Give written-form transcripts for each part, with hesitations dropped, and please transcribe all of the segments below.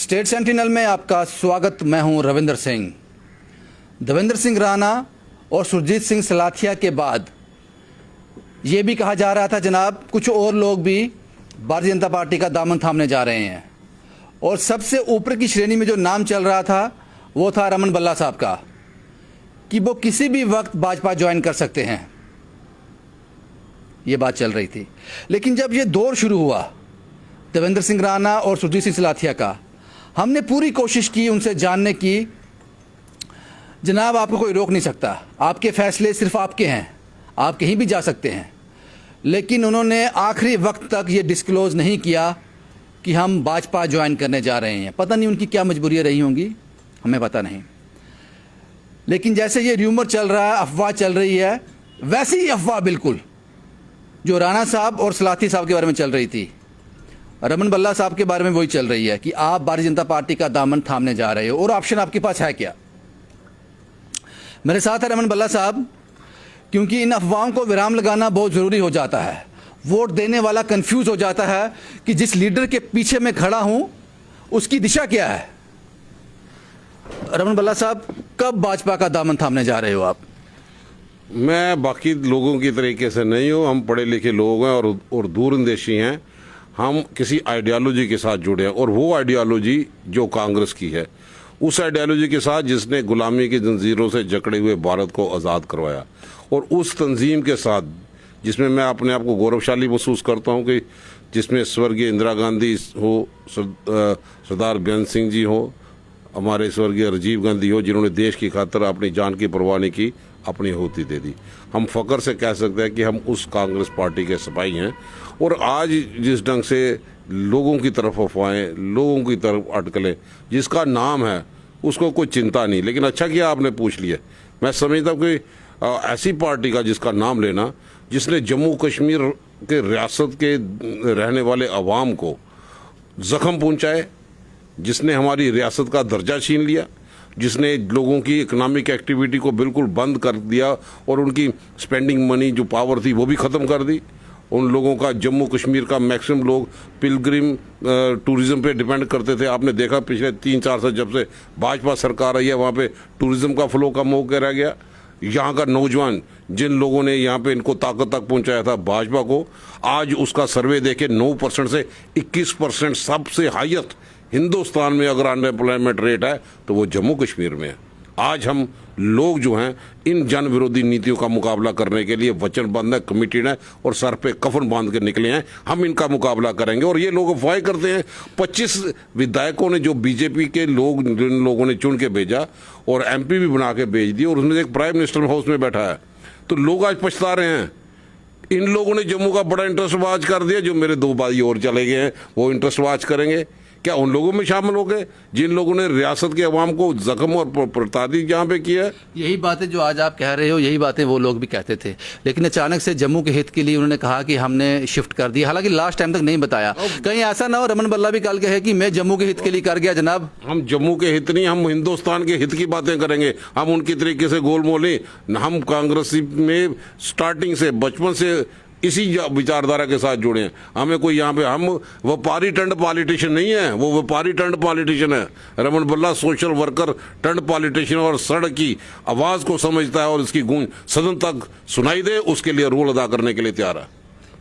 State sentinel में आपका स्वागत। मैं हूं रविंदर सिंह। देवेंद्र सिंह राणा और सुरजीत सिंह सलाथिया के बाद ये भी कहा जा रहा था जनाब कुछ और लोग भी भारतीय जनता पार्टी का दामन थामने जा रहे हैं, और सबसे ऊपर की श्रेणी में जो नाम चल रहा था वो था रमन बल्ला साहब का कि वो किसी भी वक्त भाजपा ज्वाइन कर सकते हैं। ये बात चल रही थी, लेकिन जब ये दौर शुरू हुआ देवेंद्र सिंह राणा और सुरजीत सिंह सलाथिया का, हमने पूरी कोशिश की उनसे जानने की। जनाब, आपको कोई रोक नहीं सकता, आपके फैसले सिर्फ आपके हैं, आप कहीं भी जा सकते हैं। लेकिन उन्होंने आखिरी वक्त तक ये डिस्क्लोज नहीं किया कि हम भाजपा ज्वाइन करने जा रहे हैं। पता नहीं उनकी क्या मजबूरियां रही होंगी, हमें पता नहीं। लेकिन जैसे ये र्यूमर चल रहा है, अफवाह चल रही है, वैसी ही अफवाह बिल्कुल जो राणा साहब और सलाथी साहब के बारे में चल रही थी, रमन बल्ला साहब के बारे में वही चल रही है कि आप भारतीय जनता पार्टी का दामन थामने जा रहे हो और ऑप्शन आपके पास है क्या। मेरे साथ है रमन बल्ला साहब, क्योंकि इन अफवाहों को विराम लगाना बहुत ज़रूरी हो जाता है। वोट देने वाला कंफ्यूज हो जाता है कि जिस लीडर के पीछे मैं खड़ा हूं उसकी दिशा क्या है। रमन बल्ला साहब, कब भाजपा का दामन थामने जा रहे हो आप? मैं बाकी लोगों की तरीके से नहीं हूँ। हम पढ़े लिखे लोग हैं और दूरंदेशी हैं। हम किसी आइडियोलॉजी के साथ जुड़े हैं, और वो आइडियोलॉजी जो कांग्रेस की है, उस आइडियोलॉजी के साथ जिसने गुलामी की जंजीरों से जकड़े हुए भारत को आज़ाद करवाया, और उस तंजीम के साथ जिसमें मैं अपने आप को गौरवशाली महसूस करता हूँ कि जिसमें स्वर्गीय इंदिरा गांधी हो, सरदार बेअंत सिंह जी हो, हमारे स्वर्गीय राजीव गांधी हो, जिन्होंने देश की खातिर अपनी जान की परवाह नहीं की, अपनी आहुति दे दी। हम फ़ख्र से कह सकते हैं कि हम उस कांग्रेस पार्टी के सिपाही हैं। और आज जिस ढंग से लोगों की तरफ अफवाहें, लोगों की तरफ अटकलें, जिसका नाम है उसको कोई चिंता नहीं। लेकिन अच्छा किया आपने पूछ लिया। मैं समझता हूँ कि ऐसी पार्टी का जिसका नाम लेना, जिसने जम्मू कश्मीर के रियासत के रहने वाले अवाम को ज़ख्म पहुँचाए, जिसने हमारी रियासत का दर्जा छीन लिया, जिसने लोगों की इकोनॉमिक एक्टिविटी को बिल्कुल बंद कर दिया और उनकी स्पेंडिंग मनी जो पावर थी वो भी ख़त्म कर दी। उन लोगों का, जम्मू कश्मीर का मैक्सिमम लोग पिलग्रिम टूरिज़्म पे डिपेंड करते थे। आपने देखा पिछले 3-4 साल जब से भाजपा सरकार आई है, वहाँ पे टूरिज़्म का फ्लो कम हो के रह गया। यहाँ का नौजवान, जिन लोगों ने यहाँ पे इनको ताकत तक पहुँचाया था भाजपा को, आज उसका सर्वे देखे 9% से 21% सबसे हाईएस्ट हिंदुस्तान में अगर अनएम्प्लॉयमेंट रेट है तो वो जम्मू कश्मीर में है। आज हम लोग जो हैं इन जन विरोधी नीतियों का मुकाबला करने के लिए वचनबद्ध है, कमिटेड है, और सर पे कफन बांध के निकले हैं। हम इनका मुकाबला करेंगे। और ये लोग अफवाह करते हैं 25 विधायकों ने, जो बीजेपी के लोग, जिन लोगों ने चुन के भेजा और एमपी भी बना के भेज दिया, और उसमें एक प्राइम मिनिस्टर हाउस में बैठा है, तो लोग आज पछता रहे हैं। इन लोगों ने जम्मू का बड़ा इंटरेस्ट वाच कर दिया। जो मेरे 2 भाई और चले गए हैं वो इंटरेस्ट वाच करेंगे क्या? उन लोगों में शामिल हो गए जिन लोगों ने रियासत के अवाम को जख्म और प्रताड़ित यहाँ पे किया है। यही बातें जो आज आप कह रहे हो, यही बातें वो लोग भी कहते थे। लेकिन अचानक से जम्मू के हित के लिए उन्होंने कहा कि हमने शिफ्ट कर दिया। हालांकि लास्ट टाइम तक नहीं बताया। कहीं ऐसा ना हो रमन बल्ला भी कल कहे कि मैं जम्मू के हित के लिए कर गया। जनाब, हम जम्मू के हित नहीं, हम हिंदुस्तान के हित की बातें करेंगे। हम उनकी तरीके से गोलमोल नहीं। हम कांग्रेस में स्टार्टिंग से, बचपन से इसी विचारधारा के साथ जुड़े हैं। हमें कोई यहाँ पे, हम व्यापारी टर्न्ड पॉलिटिशियन नहीं है, वो व्यापारी टर्न्ड पॉलिटिशियन है। रमन बल्ला सोशल वर्कर टर्न्ड पॉलिटिशियन, और सड़क की आवाज़ को समझता है और इसकी गूंज सदन तक सुनाई दे, उसके लिए रोल अदा करने के लिए तैयार है।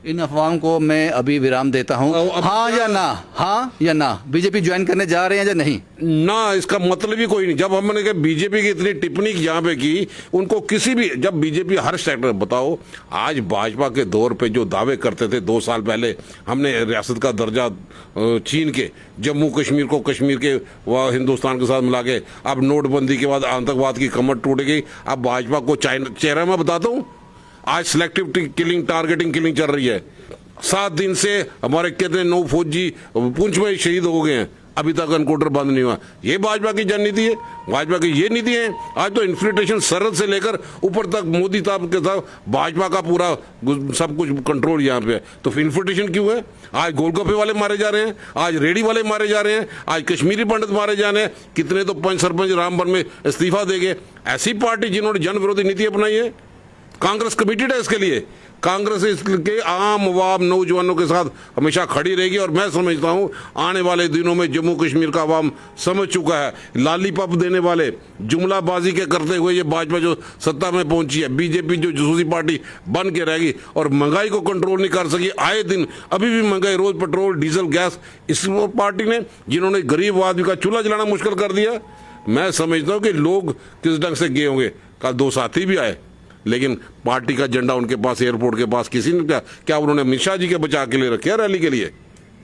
इन अफवाहों को मैं अभी विराम देता हूं। हाँ या ना, हाँ या ना, बीजेपी ज्वाइन करने जा रहे हैं या नहीं? ना, इसका मतलब ही कोई नहीं। जब हमने कहा बीजेपी की इतनी टिप्पणी यहाँ पे की, उनको किसी भी, जब बीजेपी हर सेक्टर, बताओ आज भाजपा के दौर पे जो दावे करते थे 2 साल पहले, हमने रियासत का दर्जा छीन के जम्मू कश्मीर को कश्मीर के वह हिंदुस्तान के साथ मिला के, अब नोटबंदी के बाद आतंकवाद की कमर टूट गई। अब भाजपा को चेहरा मैं बताता हूँ, आज सिलेक्टिव किलिंग, टारगेटिंग किलिंग चल रही है। 7 दिन से हमारे कितने 9 फौजी पुंछ में शहीद हो गए हैं, अभी तक एनकाउंटर बंद नहीं हुआ। ये भाजपा की जन नीति है, भाजपा की ये नीति है। आज तो इन्फ्लेटेशन सरहद से लेकर ऊपर तक मोदी साहब के साथ भाजपा का पूरा सब कुछ कंट्रोल यहाँ पे है। तो फिर इन्फ्लेटेशन क्यों है? आज गोलगप्पे वाले मारे जा रहे हैं, आज रेडी वाले मारे जा रहे हैं, आज कश्मीरी पंडित मारे जा रहे हैं। कितने तो पंच सरपंच रामबन में इस्तीफा दे गए। ऐसी पार्टी जिन्होंने जन विरोधी नीति अपनाई है, कांग्रेस कमिटेड है इसके लिए। कांग्रेस इसके आम अवाम नौजवानों के साथ हमेशा खड़ी रहेगी। और मैं समझता हूं आने वाले दिनों में जम्मू कश्मीर का अवाम समझ चुका है, लॉलीपॉप देने वाले जुमलाबाजी के करते हुए ये भाजपा जो सत्ता में पहुंची है, बीजेपी जो जसूसी पार्टी बन के रहेगी और महंगाई को कंट्रोल नहीं कर सकी। आए दिन अभी भी महंगाई, रोज पेट्रोल डीजल गैस, इस पार्टी ने जिन्होंने गरीब आदमी का चूल्हा जलाना मुश्किल कर दिया। मैं समझता हूं कि लोग किस ढंग से गए होंगे। कल 2 साथी भी आए, लेकिन पार्टी का झंडा उनके पास एयरपोर्ट के पास किसी ने क्या उन्होंने अमित शाह जी के बचा के लिए रखे रैली के लिए?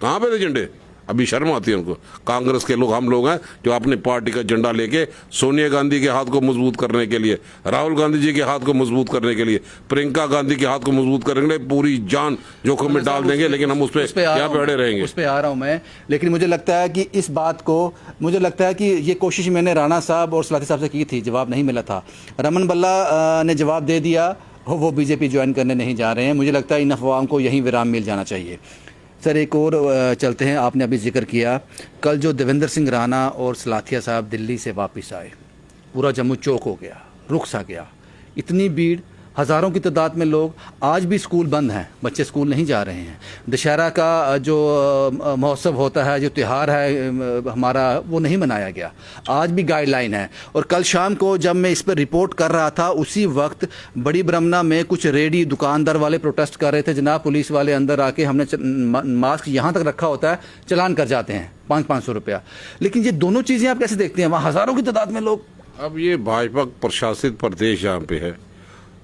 कहाँ पे थे झंडे? अभी शर्म आती है उनको। कांग्रेस के लोग हम लोग हैं जो अपने पार्टी का झंडा लेके सोनिया गांधी के हाथ को मजबूत करने के लिए, राहुल गांधी जी के हाथ को मजबूत करने के लिए, प्रियंका गांधी के हाथ को मजबूत करने के लिए पूरी जान जोखिम में डाल देंगे। लेकिन हम उस पर यहाँ पे अड़े रहेंगे। उस पर आ रहा हूँ मैं। लेकिन मुझे लगता है कि इस बात को, मुझे लगता है कि ये कोशिश मैंने राणा साहब और सलाथी साहब से की थी, जवाब नहीं मिला था। रमन बल्ला ने जवाब दे दिया, वो बीजेपी ज्वाइन करने नहीं जा रहे हैं। मुझे लगता है इन अफवाहों को यहीं विराम मिल जाना चाहिए। सर एक और चलते हैं, आपने अभी जिक्र किया कल जो देवेंद्र सिंह राणा और सलाथिया साहब दिल्ली से वापस आए, पूरा जम्मू चौक हो गया, रुख सा गया, इतनी भीड़, हज़ारों की तादाद में लोग। आज भी स्कूल बंद हैं, बच्चे स्कूल नहीं जा रहे हैं। दशहरा का जो महोत्सव होता है, जो त्यौहार है हमारा, वो नहीं मनाया गया। आज भी गाइडलाइन है। और कल शाम को जब मैं इस पर रिपोर्ट कर रहा था, उसी वक्त बड़ी ब्रह्मना में कुछ रेडी दुकानदार वाले प्रोटेस्ट कर रहे थे, जनाब पुलिस वाले अंदर आके, हमने मास्क यहाँ तक रखा होता है, चलान कर जाते हैं 500-500 रुपया। लेकिन ये दोनों चीज़ें आप कैसे देखते हैं? वहाँ हज़ारों की तादाद में लोग। अब ये भाजपा प्रशासित प्रदेश यहाँ पे है,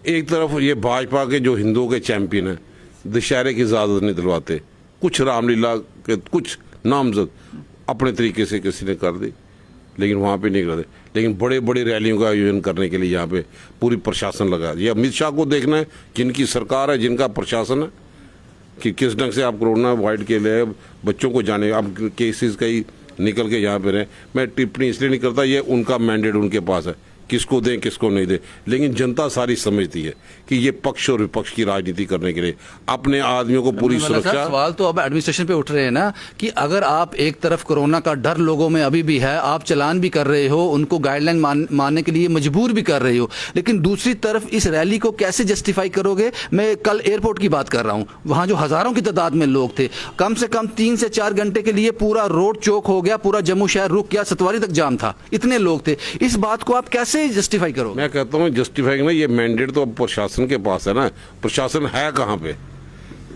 एक तरफ ये भाजपा के जो हिंदुओं के चैंपियन हैं, दशहरे की इजाज़त नहीं दिलवाते, कुछ रामलीला के कुछ नामजद अपने तरीके से किसी ने कर दी, लेकिन वहाँ पे नहीं करते। लेकिन बड़े बड़े रैलियों का आयोजन करने के लिए यहाँ पे पूरी प्रशासन लगा। ये अमित शाह को देखना है, जिनकी सरकार है, जिनका प्रशासन है, कि किस ढंग से आप कोरोना वाइड के लिए बच्चों को जाने, आप केसेस कई निकल के यहाँ पे रहे। मैं टिप्पणी इसलिए नहीं करता, ये उनका मैंडेट उनके पास है, किसको दें किसको नहीं दें। लेकिन जनता सारी समझती है कि ये पक्ष और विपक्ष की राजनीति करने के लिए अपने आदमियों को पूरी सुरक्षा। सवाल तो अब एडमिनिस्ट्रेशन पे उठ रहे हैं ना, कि अगर आप एक तरफ कोरोना का डर लोगों में अभी भी है, आप चलान भी कर रहे हो, उनको गाइडलाइन मानने के लिए मजबूर भी कर रहे हो, लेकिन दूसरी तरफ इस रैली को कैसे जस्टिफाई करोगे? मैं कल एयरपोर्ट की बात कर रहा हूँ, वहाँ जो हज़ारों की तादाद में लोग थे, कम से कम 3 से 4 घंटे के लिए पूरा रोड चौक हो गया, पूरा जम्मू शहर रुक गया, सतवारी तक जाम था, इतने लोग थे। इस बात को आप कैसे जस्टिफाई करो? मैं कहता हूं जस्टिफाई ना, ये मैंडेट तो अब प्रशासन के पास है ना। प्रशासन है कहां पे?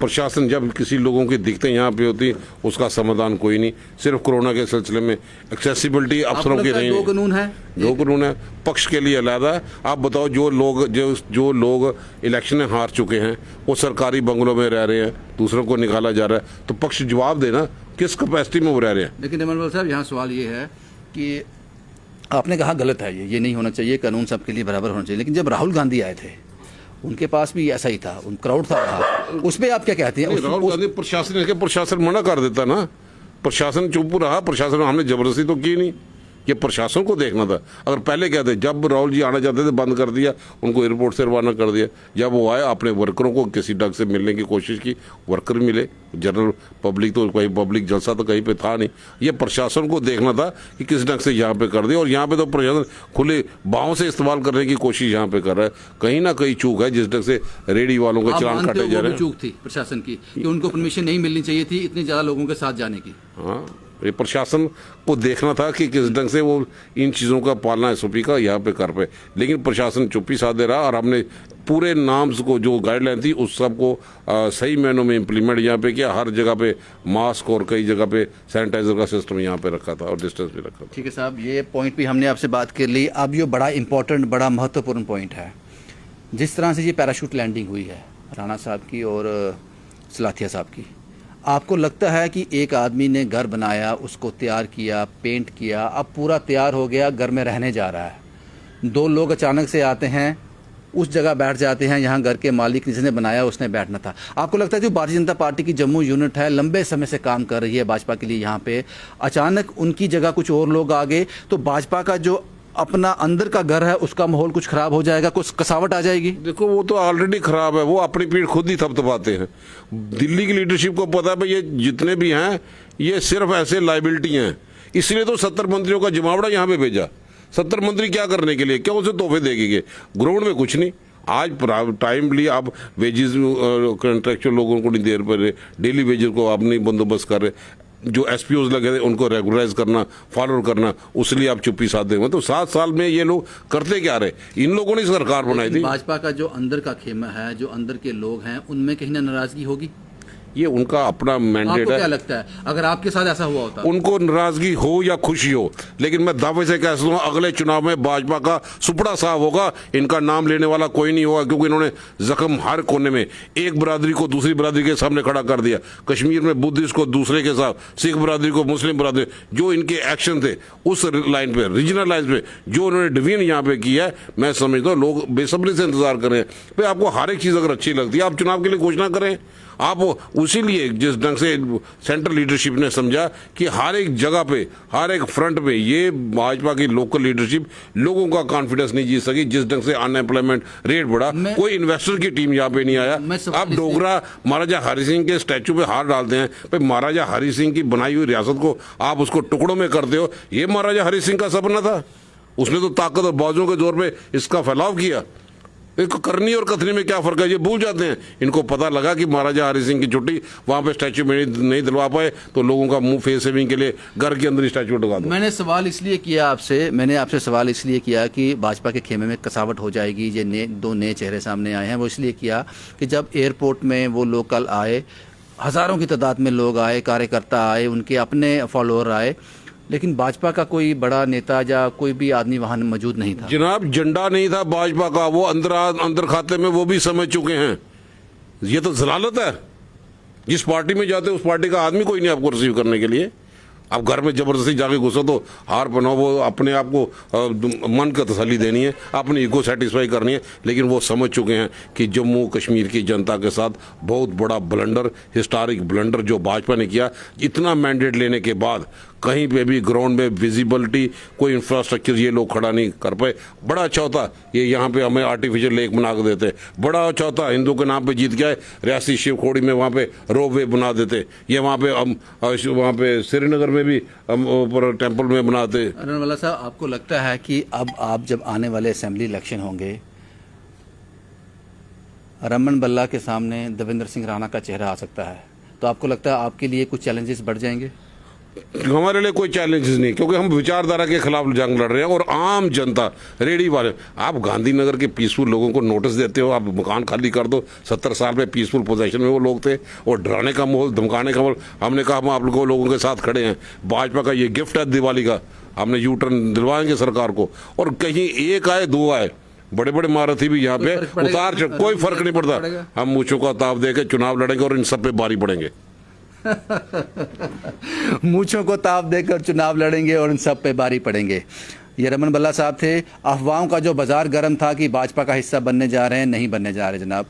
प्रशासन जब किसी लोगों की दिक्कतें यहाँ पे होती, उसका समाधान कोई नहीं। सिर्फ कोरोना के सिलसिले में एक्सेसिबिलिटी अफसरों की नहीं, 2 कानून है, 2 कानून है, पक्ष के लिए अलग है। आप बताओ, जो लोग इलेक्शन में हार चुके हैं, वो सरकारी बंगलों में रह रहे हैं, दूसरों को निकाला जा रहा है, तो पक्ष जवाब देना किस कैपेसिटी में वो रह रहे हैं। लेकिन रमन साहब, यहाँ सवाल ये है कि आपने कहा गलत है, ये नहीं होना चाहिए, कानून सबके लिए बराबर होना चाहिए। लेकिन जब राहुल गांधी आए थे, उनके पास भी ऐसा ही था, उन क्राउड था, उस पर आप क्या कहते हैं? राहुल गांधी प्रशासन मना कर देता ना, प्रशासन चुप रहा, प्रशासन हमने जबरदस्ती तो की नहीं, ये प्रशासन को देखना था। अगर पहले कहते, जब राहुल जी आना चाहते थे बंद कर दिया, उनको एयरपोर्ट से रवाना कर दिया। जब वो आए, अपने वर्करों को किसी ढंग से मिलने की कोशिश की, वर्कर मिले, जनरल पब्लिक तो कहीं पब्लिक जलसा तो कहीं पे था नहीं। ये प्रशासन को देखना था कि किस ढंग से यहाँ पे कर दिया। और यहाँ पे तो प्रशासन खुले बाहों से इस्तेमाल करने की कोशिश यहाँ पे कर रहा है। कहीं ना कहीं चूक है, जिस ढंग से रेडी वालों के चलान काटे जा रहे हैं। चूक थी प्रशासन की कि उनको परमिशन नहीं मिलनी चाहिए थी इतने ज्यादा लोगों के साथ जाने की। हाँ, ये प्रशासन को देखना था कि किस ढंग से वो इन चीज़ों का पालना एसओपी का यहाँ पे कर पाए। लेकिन प्रशासन चुप्पी साध दे रहा, और हमने पूरे नाम्स को, जो गाइडलाइन थी, उस सब को सही मायनों में इम्प्लीमेंट यहाँ पे किया। हर जगह पे मास्क और कई जगह पे सैनिटाइजर का सिस्टम यहाँ पे रखा था और डिस्टेंस भी रखा था। ठीक है साहब, ये पॉइंट भी हमने आपसे बात कर ली। अब ये बड़ा इंपॉर्टेंट, बड़ा महत्वपूर्ण पॉइंट है, जिस तरह से ये पैराशूट लैंडिंग हुई है राणा साहब की और सलाथिया साहब की, आपको लगता है कि एक आदमी ने घर बनाया, उसको तैयार किया, पेंट किया, अब पूरा तैयार हो गया, घर में रहने जा रहा है, 2 लोग अचानक से आते हैं, उस जगह बैठ जाते हैं, यहाँ घर के मालिक जिसने बनाया उसने बैठना था। आपको लगता है जो भारतीय जनता पार्टी की जम्मू यूनिट है, लंबे समय से काम कर रही है भाजपा के लिए, यहाँ पे अचानक उनकी जगह कुछ और लोग आ गए, तो भाजपा का जो अपना अंदर का घर है उसका माहौल कुछ खराब हो जाएगा, कुछ कसावट आ जाएगी? देखो, वो तो ऑलरेडी खराब है, वो अपनी पीठ खुद ही थपथपाते हैं। दिल्ली की लीडरशिप को पता है भाई, ये जितने भी हैं ये सिर्फ ऐसे लाइबिलिटी हैं। इसलिए तो 70 मंत्रियों का जमावड़ा यहाँ पे भेजा। 70 मंत्री क्या करने के लिए, क्या उसे तोहफे देगी? ग्राउंड में कुछ नहीं, आज टाइमली आप वेजेस कॉन्ट्रैक्चुअल लोगों को नहीं दे रहे, डेली वेजेस को आप नहीं बंदोबस्त कर रहे, जो एसपीओज लगे थे उनको रेगुलराइज करना, फॉलो करना, उसलिए आप चुप्पी साध देंगे। तो 7 साल में ये लोग करते क्या रहे? इन लोगों ने सरकार बनाई थी। भाजपा का जो अंदर का खेमा है, जो अंदर के लोग हैं, उनमें कहीं ना नाराजगी होगी। ये उनका अपना मैंडेट आपको है। क्या लगता है अगर आपके साथ ऐसा हुआ होता? उनको नाराजगी हो या खुशी हो, लेकिन मैं दावे से कह सकता हूं अगले चुनाव में भाजपा का सुपड़ा साफ होगा। इनका नाम लेने वाला कोई नहीं होगा, क्योंकि इन्होंने जख्म हर कोने में, एक बरादरी को दूसरी बरादरी के सामने खड़ा कर दिया। कश्मीर में बुद्धिस्ट को दूसरे के साथ, सिख बरादरी को मुस्लिम बरादरी, जो इनके एक्शन थे उस लाइन पे, रीजनल लाइन पे जो उन्होंने डिवीजन यहाँ पे किया है, मैं समझता हूँ लोग बेसब्री से इंतजार कर रहे हैं। भाई आपको हर एक चीज अगर अच्छी लगती है आप चुनाव के लिए घोषणा करें। आप उसी लिए जिस ढंग से सेंट्रल लीडरशिप ने समझा कि हर एक जगह पे, हर एक फ्रंट पे ये भाजपा की लोकल लीडरशिप लोगों का कॉन्फिडेंस नहीं जीत सकी। जिस ढंग से अनएम्प्लॉयमेंट रेट बढ़ा, कोई इन्वेस्टर की टीम यहाँ पे नहीं आया। आप डोगरा महाराजा हरि सिंह के स्टैचू पे हाथ डालते हैं, भाई महाराजा हरि सिंह की बनाई हुई रियासत को आप उसको टुकड़ों में करते हो। ये महाराजा हरि सिंह का सपना था, उसने तो ताकत और बाजुओं के जोर पे इसका फैलाव किया। इनको करनी और कथनी में क्या फर्क है ये भूल जाते हैं। इनको पता लगा कि महाराजा हरि सिंह की छुट्टी वहां पे स्टैचू में नहीं दिलवा पाए, तो लोगों का मुंह फेस सेविंग के लिए घर के अंदर ही स्टैचू लगा दो। मैंने आपसे सवाल इसलिए किया कि भाजपा के खेमे में कसावट हो जाएगी, ये दो नए चेहरे सामने आए हैं। वो इसलिए किया कि जब एयरपोर्ट में वो लोग कल आए, हज़ारों की तादाद में लोग आए, कार्यकर्ता आए, उनके अपने फॉलोअर आए, लेकिन भाजपा का कोई बड़ा नेता या कोई भी आदमी वहां मौजूद नहीं था। जनाब झंडा नहीं था भाजपा का, वो अंदर खाते में वो भी समझ चुके हैं। ये तो जलालत है। जिस पार्टी में जाते उस पार्टी का आदमी कोई नहीं आपको रिसीव करने के लिए। आप घर में जबरदस्ती जाके घुसो तो हार बनाओ, वो अपने आप को मन का तसल्ली देनी है, अपनी ईगो सेटिस्फाई करनी है। लेकिन वो समझ चुके हैं कि जम्मू कश्मीर की जनता के साथ बहुत बड़ा ब्लंडर, हिस्टोरिक ब्लंडर जो भाजपा ने किया। इतना मैंडेट लेने के बाद कहीं पे भी ग्राउंड में विजिबिलिटी, कोई इंफ्रास्ट्रक्चर ये लोग खड़ा नहीं कर पाए। बड़ा अच्छा होता ये यहाँ पे हमें आर्टिफिशियल लेक बना के देते, बड़ा अच्छा होता हिंदू के नाम पे जीत गए रियासी शिवखोड़ी में वहाँ पे रोपवे बना देते, ये वहाँ पे श्रीनगर में भी ऊपर टेम्पल में बनाते। रनवाला साहब, आपको लगता है कि अब आप जब आने वाले असेंबली इलेक्शन होंगे, रमन बल्ला के सामने देवेंद्र सिंह राणा का चेहरा आ सकता है, तो आपको लगता है आपके लिए कुछ चैलेंजेस बढ़ जाएंगे? हमारे लिए कोई चैलेंजेस नहीं, क्योंकि हम विचारधारा के खिलाफ जंग लड़ रहे हैं। और आम जनता, रेडी वाले, आप गांधीनगर के पीसफुल लोगों को नोटिस देते हो, आप मकान खाली कर दो। 70 साल में पीसफुल पोजीशन में वो लोग थे, और डराने का माहौल, धमकाने का माहौल। हमने कहा हम आप लोगों के साथ खड़े हैं। भाजपा का ये गिफ्ट है दिवाली का, हमने यू टर्न दिलवाएंगे सरकार को। और कहीं एक आए दो आए, बड़े बड़े महारथी भी यहाँ पे उतार, कोई फर्क नहीं पड़ता। हम मूंछों का ताव देके चुनाव लड़ेंगे और इन सब पे बारी पड़ेंगे। मूंछों को ताप देकर चुनाव लड़ेंगे और इन सब पे बारी पड़ेंगे। ये रमन बल्ला साहब थे। अफवाहों का जो बाजार गर्म था कि भाजपा का हिस्सा बनने जा रहे हैं, नहीं बनने जा रहे जनाब।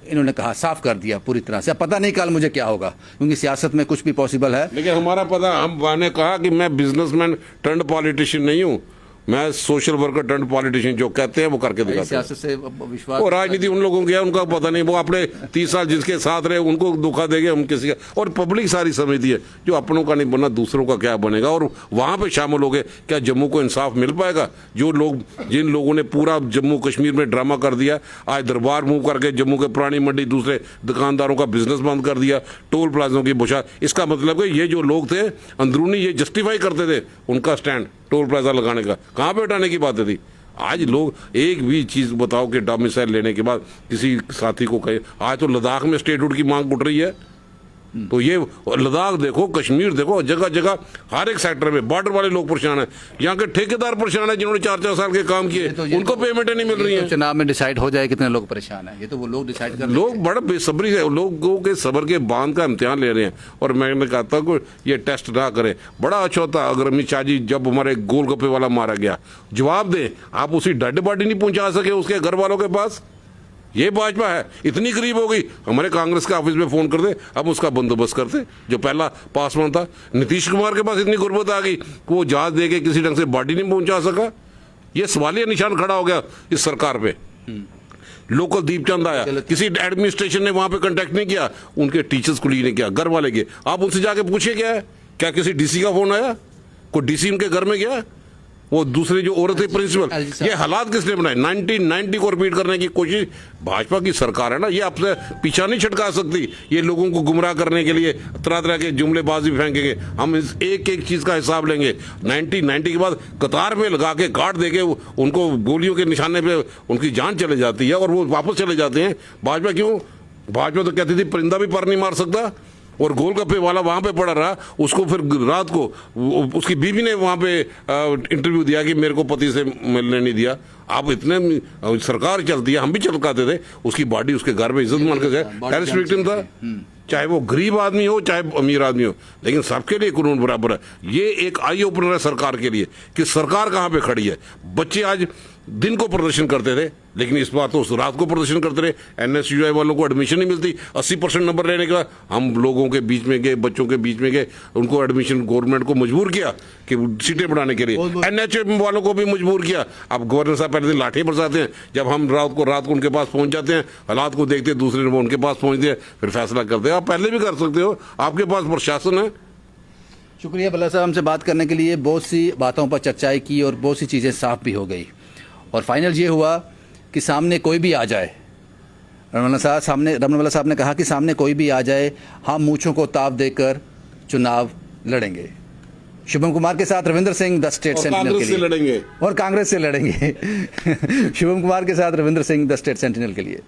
इन्होंने कहा, साफ कर दिया पूरी तरह से। अब पता नहीं कल मुझे क्या होगा, क्योंकि सियासत में कुछ भी पॉसिबल है। लेकिन हमारा पता, हमने कहा कि मैं बिजनेसमैन टर्न्ड पॉलिटिशियन नहीं हूँ, मैं सोशल वर्कर टर्न्ड पॉलिटिशियन, जो कहते हैं वो करके दिखाते हैं। सियासत से विश्वास, वो राजनीति उन लोगों की है, उनका पता नहीं, वो अपने 30 साल जिसके साथ रहे उनको धोखा देंगे हम किसी का। और पब्लिक सारी समझती है जो अपनों का नहीं बनना दूसरों का क्या बनेगा। और वहां पे शामिल हो गए, क्या जम्मू को इंसाफ मिल पाएगा? जो लोग, जिन लोगों ने पूरा जम्मू कश्मीर में ड्रामा कर दिया, आज दरबार मूव करके जम्मू के पुरानी मंडी दूसरे दुकानदारों का बिजनेस बंद कर दिया, टोल प्लाजों की बुशा। इसका मतलब है ये जो लोग थे अंदरूनी ये जस्टिफाई करते थे उनका स्टैंड टोल प्लाजा लगाने का, कहाँ पे उठाने की बातें थी। आज लोग एक भी चीज बताओ कि डोमिसाइल लेने के बाद किसी साथी को कहे। आज तो लद्दाख में स्टेटहुड की मांग उठ रही है। तो ये लद्दाख देखो, कश्मीर देखो, जगह जगह हर एक सेक्टर में बॉर्डर वाले लोग परेशान हैं। यहाँ के ठेकेदार परेशान है जिन्होंने 4-4 साल के काम किए, उनको पेमेंट नहीं मिल रही है। चुनाव में डिसाइड हो जाए कितने लोग परेशान हैं, ये तो वो लोग डिसाइड कर। लोग बड़ा बेसब्री है, लोगों के सब्र के बांध का इम्तिहान ले रहे हैं। और मैंने कहा था कि ये टेस्ट ना करें। बड़ा अच्छा होता अगर अमित शाह जी जब हमारे गोलगप्पे वाला मारा गया, जवाब दें। आप उसी डेड बॉडी नहीं पहुंचा सके उसके घर वालों के पास। ये भाजपा है, इतनी गरीब हो गई, हमारे कांग्रेस के ऑफिस में फोन कर दे, अब उसका बंदोबस्त करते। जो पहला पासवान था, नीतीश कुमार के पास इतनी गुर्बत आ गई कि वो जहाज दे के किसी ढंग से बॉडी नहीं पहुंचा सका। ये सवालिया निशान खड़ा हो गया इस सरकार पे। लोकल दीपचंद आया, किसी एडमिनिस्ट्रेशन ने वहां पे कांटेक्ट नहीं किया, उनके टीचर्स कुली ने किया, घर वाले गए। आप उनसे जाके पूछे क्या है, क्या किसी डीसी का फोन आया, कोई डीसी उनके घर में गया? वो दूसरे जो औरत है प्रिंसिपल, एलजी साहब। ये हालात किसने बनाए? 1990 को रिपीट करने की कोशिश भाजपा की सरकार है ना, ये आपसे पीछा नहीं छटका सकती। ये लोगों को गुमराह करने के लिए तरह तरह के जुमलेबाजी फेंकेंगे। हम इस एक एक चीज का हिसाब लेंगे। 1990 के बाद कतार में लगा के गार्ड देके उनको गोलियों के निशाने पे उनकी जान चले जाती है और वो वापस चले जाते हैं। भाजपा क्यों? भाजपा तो कहती थी परिंदा भी पर नहीं मार सकता, और गोलगप्पे वाला वहां पे पड़ा रहा। उसको फिर रात को उसकी बीवी ने वहां पे इंटरव्यू दिया कि मेरे को पति से मिलने नहीं दिया। आप इतने सरकार चलती है, हम भी चलकाते थे। उसकी बॉडी उसके घर में इज्जत मान के गए, टेररिस्ट विक्टिम था, चाहे वो गरीब आदमी हो चाहे अमीर आदमी हो, लेकिन सबके लिए कानून बराबर है। ये एक आई ओपनर है सरकार के लिए कि सरकार कहां पे खड़ी है। बच्चे आज दिन को प्रदर्शन करते थे, लेकिन इस बार तो रात को प्रदर्शन करते रहे। एनएसयूआई वालों को एडमिशन नहीं मिलती। 80% नंबर लेने के बाद हम लोगों के बीच में गए, बच्चों के बीच में गए, उनको एडमिशन गवर्नमेंट को मजबूर किया कि सीटें बढ़ाने के लिए। एनएचएम वालों को भी मजबूर किया। अब गवर्नर साहब पहले दिन लाठी बरसाते हैं, जब हम रात को उनके पास पहुंच जाते हैं, हालात को देखते हैं, दूसरे दिन उनके पास पहुंचते हैं, फिर फैसला करते हैं। आप पहले भी कर सकते हो, आपके पास प्रशासन है। शुक्रिया भल्ला साहब हमसे बात करने के लिए। बहुत सी बातों पर चर्चाएं की और बहुत सी चीज़ें साफ भी हो गई, और फाइनल ये हुआ कि सामने कोई भी आ जाए, रमनवाला साहब ने कहा कि सामने कोई भी आ जाए, हम मूंछों को ताव देकर चुनाव लड़ेंगे। शुभम कुमार के साथ Ravindra Singh, the state sentinel के लिए लड़ेंगे और कांग्रेस से लड़ेंगे। शुभम कुमार के साथ Ravindra Singh, the state sentinel के लिए।